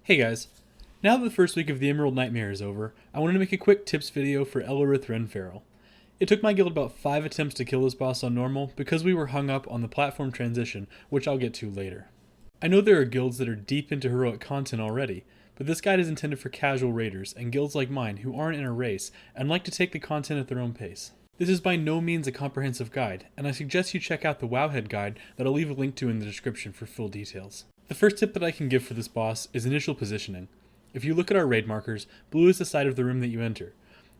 Hey guys, now that the first week of the Emerald Nightmare is over, I wanted to make a quick tips video for Elerethe Renferal. It took my guild about 5 attempts to kill this boss on normal because we were hung up on the platform transition, which I'll get to later. I know there are guilds that are deep into heroic content already, but this guide is intended for casual raiders and guilds like mine who aren't in a race and like to take the content at their own pace. This is by no means a comprehensive guide, and I suggest you check out the Wowhead guide that I'll leave a link to in the description for full details. The first tip that I can give for this boss is initial positioning. If you look at our raid markers, blue is the side of the room that you enter.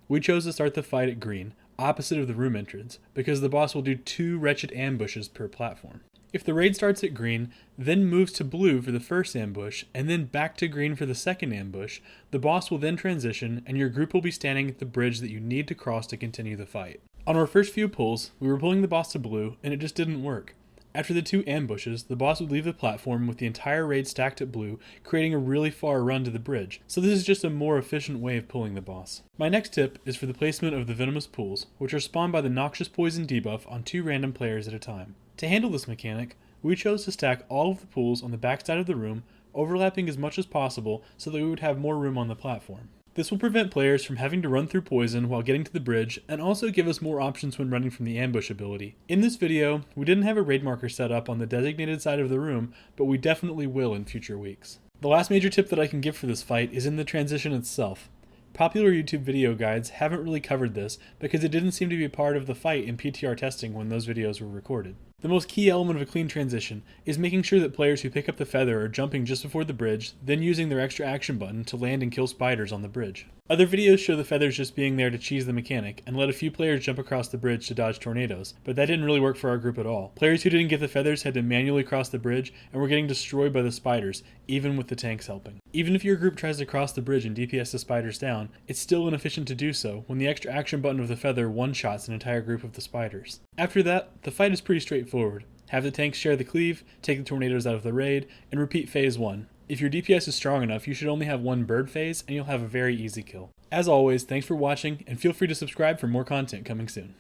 We chose to start the fight at green, opposite of the room entrance, because the boss will do 2 wretched ambushes per platform. If the raid starts at green, then moves to blue for the first ambush, and then back to green for the second ambush, the boss will then transition and your group will be standing at the bridge that you need to cross to continue the fight. On our first few pulls, we were pulling the boss to blue and it just didn't work. After the 2 ambushes, the boss would leave the platform with the entire raid stacked at blue, creating a really far run to the bridge, so this is just a more efficient way of pulling the boss. My next tip is for the placement of the Venomous Pools, which are spawned by the Noxious Poison debuff on 2 random players at a time. To handle this mechanic, we chose to stack all of the pools on the backside of the room, overlapping as much as possible so that we would have more room on the platform. This will prevent players from having to run through poison while getting to the bridge, and also give us more options when running from the ambush ability. In this video, we didn't have a raid marker set up on the designated side of the room, but we definitely will in future weeks. The last major tip that I can give for this fight is in the transition itself. Popular YouTube video guides haven't really covered this because it didn't seem to be a part of the fight in PTR testing when those videos were recorded. The most key element of a clean transition is making sure that players who pick up the feather are jumping just before the bridge, then using their extra action button to land and kill spiders on the bridge. Other videos show the feathers just being there to cheese the mechanic and let a few players jump across the bridge to dodge tornadoes, but that didn't really work for our group at all. Players who didn't get the feathers had to manually cross the bridge and were getting destroyed by the spiders, even with the tanks helping. Even if your group tries to cross the bridge and DPS the spiders down, it's still inefficient to do so when the extra action button of the feather one-shots an entire group of the spiders. After that, the fight is pretty straightforward. Have the tanks share the cleave, take the tornadoes out of the raid, and repeat phase 1. If your DPS is strong enough, you should only have 1 bird phase and you'll have a very easy kill. As always, thanks for watching and feel free to subscribe for more content coming soon.